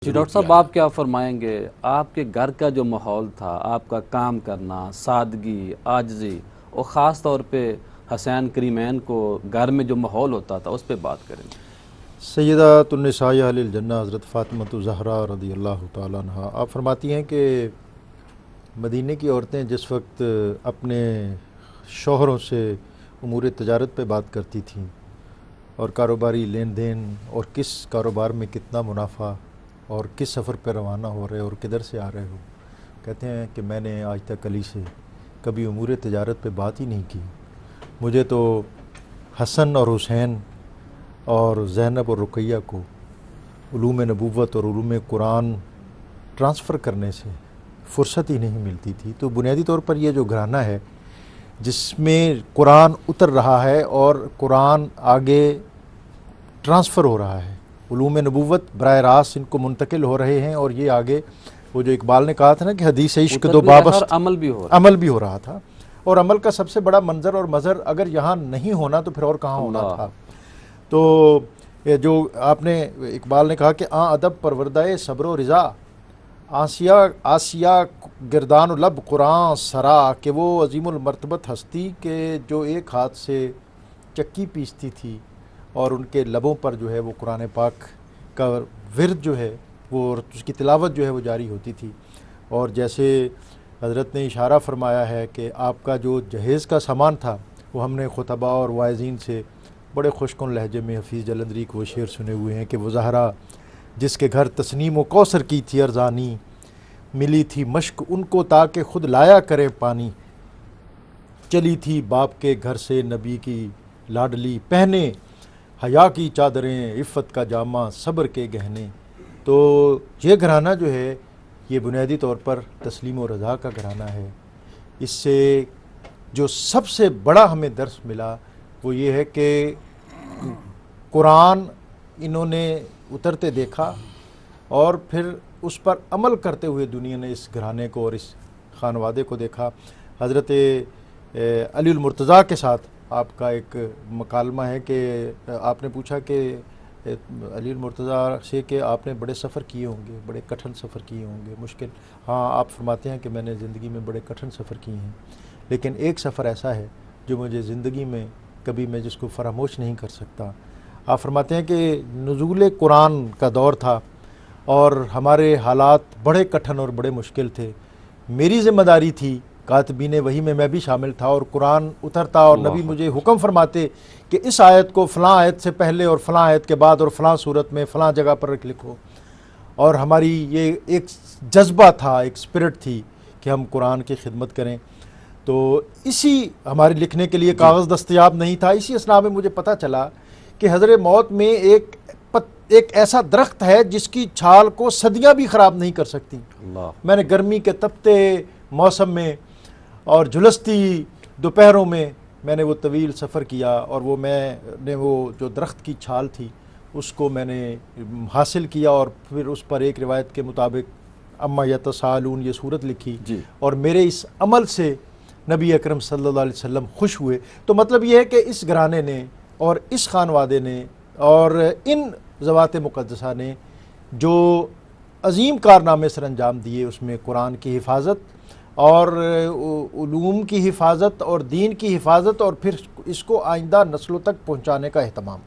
جی doctor صاحب، آپ کیا فرمائیں گے؟ آپ کے گھر کا جو ماحول تھا، آپ کا کام کرنا، سادگی، عاجزی، اور خاص طور پہ حسین کریمین کو گھر میں جو ماحول ہوتا تھا اس پہ بات کریں۔ سیدۃ النساء اہل الجنہ حضرت فاطمہ الزہرا رضی اللہ تعالیٰ عنہا آپ فرماتی ہیں کہ مدینہ کی عورتیں جس وقت اپنے شوہروں سے امور تجارت پہ بات کرتی تھیں اور کاروباری لین دین اور کس کاروبار میں کتنا منافع اور کس سفر پہ روانہ ہو رہے اور کدھر سے آ رہے ہو، کہتے ہیں کہ میں نے آج تک علی سے کبھی امور تجارت پہ بات ہی نہیں کی۔ مجھے تو حسن اور حسین اور زینب اور رقیہ کو علوم نبوت اور علوم قرآن ٹرانسفر کرنے سے فرصت ہی نہیں ملتی تھی۔ تو بنیادی طور پر یہ جو گھرانہ ہے جس میں قرآن اتر رہا ہے اور قرآن آگے ٹرانسفر ہو رہا ہے، علوم نبوت براہ راست ان کو منتقل ہو رہے ہیں، اور یہ آگے وہ جو اقبال نے کہا تھا نا کہ حدیث عشق دو بابست، عمل بھی ہو رہا عمل بھی ہو رہا تھا، اور عمل کا سب سے بڑا منظر اور مظہر اگر یہاں نہیں ہونا تو پھر اور کہاں ہونا تھا۔ تو یہ جو آپ نے اقبال نے کہا کہ ادب پروردہ صبر و رضا، آسیہ گردان و لب قرآن سرا، کہ وہ عظیم المرتبت ہستی کہ جو ایک ہاتھ سے چکی پیستی تھی اور ان کے لبوں پر جو ہے وہ قرآن پاک کا ورد جو ہے وہ اس کی تلاوت جو ہے وہ جاری ہوتی تھی۔ اور جیسے حضرت نے اشارہ فرمایا ہے کہ آپ کا جو جہیز کا سامان تھا وہ ہم نے خطباء اور واعظین سے بڑے خوش کن لہجے میں حفیظ جلندری کو شعر سنے ہوئے ہیں کہ وہ زہرا جس کے گھر تسنیم و کوثر کی تھی ارزانی، ملی تھی مشک ان کو تاکہ خود لایا کرے پانی، چلی تھی باپ کے گھر سے نبی کی لاڈلی، پہنے حیا کی چادریں عفت کا جامہ صبر کے گہنے۔ تو یہ گھرانہ جو ہے یہ بنیادی طور پر تسلیم و رضا کا گھرانہ ہے۔ اس سے جو سب سے بڑا ہمیں درس ملا وہ یہ ہے کہ قرآن انہوں نے اترتے دیکھا اور پھر اس پر عمل کرتے ہوئے دنیا نے اس گھرانے کو اور اس خانوادے کو دیکھا۔ حضرت علی المرتضیٰ کے ساتھ آپ کا ایک مکالمہ ہے کہ آپ نے پوچھا کہ علی المرتضیٰ سے کہ آپ نے بڑے سفر کیے ہوں گے، بڑے کٹھن سفر کیے ہوں گے، مشکل۔ ہاں، آپ فرماتے ہیں کہ میں نے زندگی میں بڑے کٹھن سفر کیے ہیں، لیکن ایک سفر ایسا ہے جو مجھے زندگی میں کبھی میں جس کو فراموش نہیں کر سکتا۔ آپ فرماتے ہیں کہ نزول قرآن کا دور تھا اور ہمارے حالات بڑے کٹھن اور بڑے مشکل تھے، میری ذمہ داری تھی کاتبین وحی میں بھی شامل تھا، اور قرآن اترتا اور نبی مجھے حکم فرماتے کہ اس آیت کو فلاں آیت سے پہلے اور فلاں آیت کے بعد اور فلاں صورت میں فلاں جگہ پر لکھو، اور ہماری یہ ایک جذبہ تھا، ایک اسپرٹ تھی کہ ہم قرآن کی خدمت کریں۔ تو اسی ہمارے لکھنے کے لیے کاغذ دستیاب نہیں تھا، اسی اثناء میں مجھے پتہ چلا کہ حضر موت میں ایک ایسا درخت ہے جس کی چھال کو صدیاں بھی خراب نہیں کر سکتی۔ میں نے گرمی کے تپتے موسم میں اور جھلستی دوپہروں میں نے وہ طویل سفر کیا، اور میں نے وہ جو درخت کی چھال تھی اس کو میں نے حاصل کیا، اور پھر اس پر ایک روایت کے مطابق اما یتساءلون یہ صورت لکھی، اور میرے اس عمل سے نبی اکرم صلی اللہ علیہ وسلم خوش ہوئے۔ تو مطلب یہ ہے کہ اس گھرانے نے اور اس خانوادے نے اور ان ذوات مقدسہ نے جو عظیم کارنامے سر انجام دیے، اس میں قرآن کی حفاظت اور علوم کی حفاظت اور دین کی حفاظت اور پھر اس کو آئندہ نسلوں تک پہنچانے کا اہتمام۔